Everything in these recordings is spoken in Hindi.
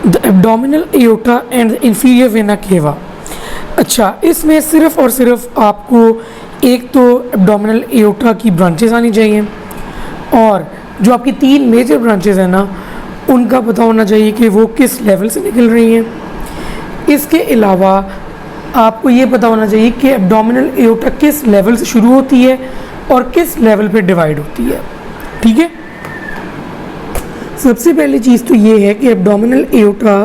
The abdominal aorta and the inferior vena cava. अच्छा, इसमें सिर्फ और सिर्फ आपको एक तो एब्डोमिनल एओर्टा की ब्रांचेस आनी चाहिए और जो आपकी 3 मेजर ब्रांचेस हैं ना, उनका पता होना चाहिए कि वो किस लेवल से निकल रही हैं। इसके अलावा आपको ये पता होना चाहिए कि एब्डोमिनल एओर्टा किस लेवल से शुरू होती है और किस लेवल पे डिवाइड होती है। ठीक है, सबसे पहली चीज़ तो ये है कि एब्डोमिनल एओर्टा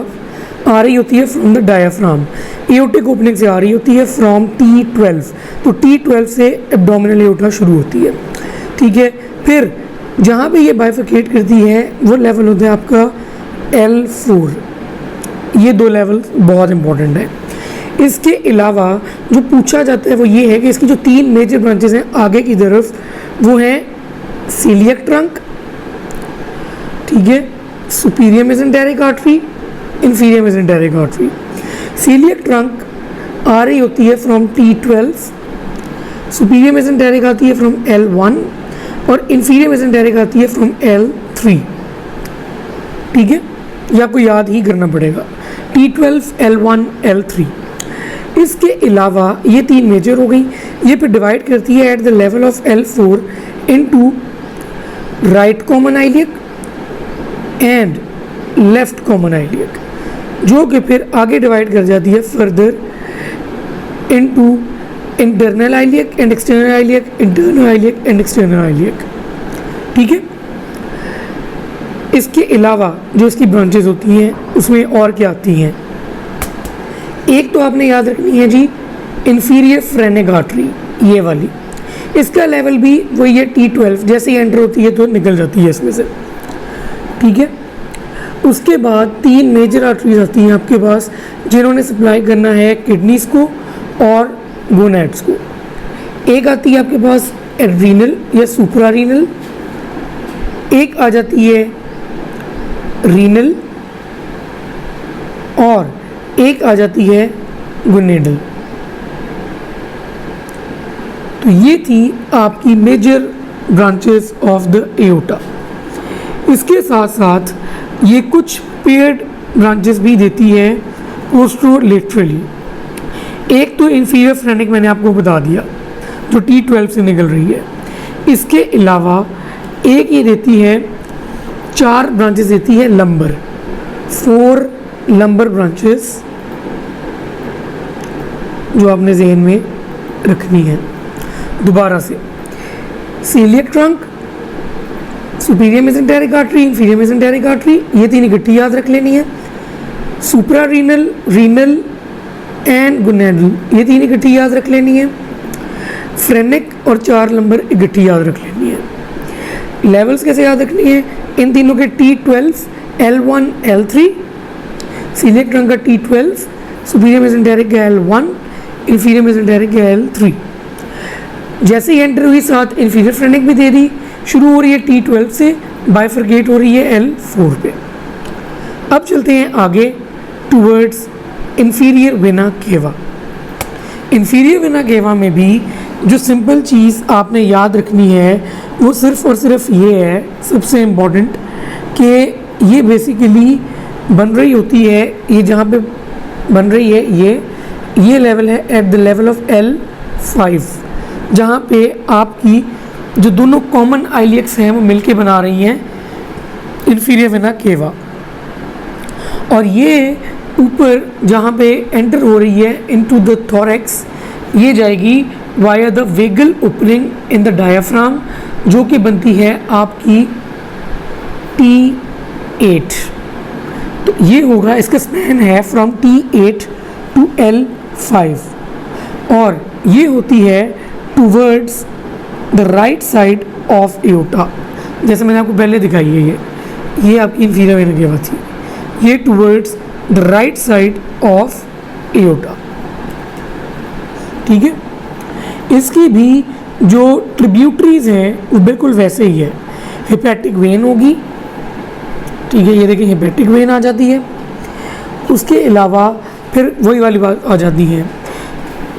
आ रही होती है from the diaphragm, aortic opening से आ रही होती है फ्रॉम T12। तो T12 से एब्डोमिनल एओर्टा शुरू होती है। ठीक है, फिर जहाँ पे ये बाइफरकेट करती है वो लेवल होता है आपका L4। ये 2 लेवल बहुत इंपॉर्टेंट है। इसके अलावा जो पूछा जाता है वो ये है कि इसकी जो 3 मेजर ब्रांचेस हैं आगे की तरफ, वो है सीलियक ट्रंक, ठीक है, superior mesenteric artery, inferior mesenteric artery. Coeliac trunk आ रही होती है फ्रॉम T12, सुपीरियर मेसेंटेरिक आती है फ्रॉम L1 और इंफीरियर मेसेंटेरिक आती है फ्रॉम L3। ठीक है, ये आपको याद ही करना पड़ेगा, T12, L1, L3। इसके अलावा ये 3 मेजर हो गई, ये फिर डिवाइड करती है at the level of L4 into right common iliac and left common iliac, जो कि फिर आगे डिवाइड कर जाती है further into internal iliac and external iliac, internal iliac and external iliac. ठीक है, इसके अलावा जो इसकी ब्रांचेस होती हैं उसमें और क्या आती हैं, एक तो आपने याद रखनी है जी इंफीरियर फ्रेनिक आर्टरी, ये वाली, इसका लेवल भी वही है T12, जैसे ही एंटर होती है तो निकल जाती है इसमें से। ठीक है, उसके बाद 3 मेजर आर्टरीज आती हैं आपके पास जिन्होंने सप्लाई करना है किडनीज को और गोनैड्स को। एक आती है आपके पास एड्रीनल या सुप्रारीनल, एक आ जाती है रीनल और एक आ जाती है गोनेडल। तो ये थी आपकी major branches of the aorta. इसके साथ साथ ये कुछ पेयर्ड ब्रांचेस भी देती है पोस्टरोलेटरली। एक तो इंफीरियर फ्रेनिक मैंने आपको बता दिया जो T12 से निकल रही है। इसके अलावा एक ये देती है, 4 ब्रांचेस देती है लंबर, 4 लंबर ब्रांचेस जो आपने जहन में रखनी है। दोबारा से celiac trunk, superior mesenteric artery, inferior mesenteric artery, ये 3 इकट्ठी याद रख लेनी है। Supra renal, renal and gonadal, ये 3 इकट्ठी याद रख लेनी है। फ्रेनिक और 4 लंबर इकट्ठी याद रख लेनी है। लेवल्स कैसे याद रखनी है, इन तीनों के T12, L1, L3, celiac trunk का T12, सुपीरियर मेसेंटेरिक का L1, इंफीरियर मेसेंटेरिक का L3। जैसे ही एंटर हुई साथ इंफीरियर फ्रेनिक भी दे दी, शुरू हो रही है T12 से, बाइफरकेट हो रही है L4 पे। अब चलते हैं आगे towards inferior vena cava. Inferior vena cava में भी जो सिंपल चीज़ आपने याद रखनी है वो सिर्फ और सिर्फ ये है, सबसे इम्पॉर्टेंट, कि ये बेसिकली बन रही होती है, ये जहाँ पे बन रही है ये लेवल है at the level of L5, जहाँ पे आपकी जो दोनों कॉमन आइलियक्स हैं वो मिलके बना रही हैं इंफीरियर वेना केवा। और ये ऊपर जहाँ पे एंटर हो रही है इनटू द थोरैक्स, ये जाएगी via the vagal opening in the diaphragm, जो कि बनती है आपकी T8। तो ये होगा, इसका स्पैन है फ्रॉम T8 टू L5 और ये होती है towards the right side of aorta. जैसे मैंने आपको पहले दिखाई है, ये आपकी इंफीरियर वेना केवा थी, ये towards the right side of aorta. ठीक है, इसकी भी जो ट्रिब्यूटरीज हैं वो बिल्कुल वैसे ही है। हेपेटिक वेन होगी, ठीक है, ये देखिए हेपेटिक वेन आ जाती है। उसके अलावा फिर वही वाली बात आ जाती है,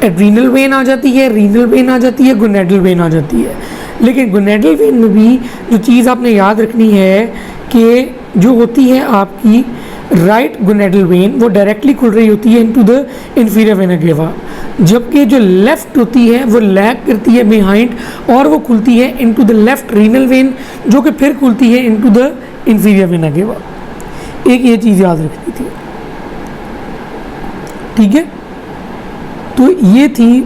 एड्रीनल वेन आ जाती है, रीनल वेन आ जाती है, गोनेडल वेन आ जाती है। लेकिन गोनेडल वेन में भी जो चीज़ आपने याद रखनी है कि जो होती है आपकी राइट गोनेडल वेन वो डायरेक्टली खुल रही होती है into the inferior vena cava, जबकि जो लेफ्ट होती है वो लैग करती है बिहाइंड और वो खुलती है into the left renal vein, जो कि फिर खुलती है into the inferior vena cava. एक ये चीज़ याद रखनी थी, ठीक है। तो ये थी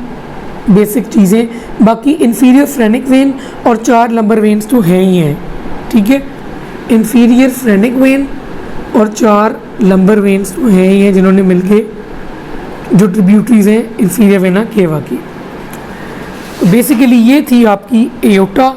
बेसिक चीज़ें। बाकी इंफीरियर फ्रेनिक वेन और 4 लंबर वेन्स तो हैं ही हैं, ठीक है। इंफीरियर फ्रेनिक वेन और 4 लंबर वेन्स तो हैं ही हैं, जिन्होंने मिलके जो ट्रिब्यूटरीज हैं इंफीरियर वेना केवा की। बेसिकली ये थी आपकी एओर्टा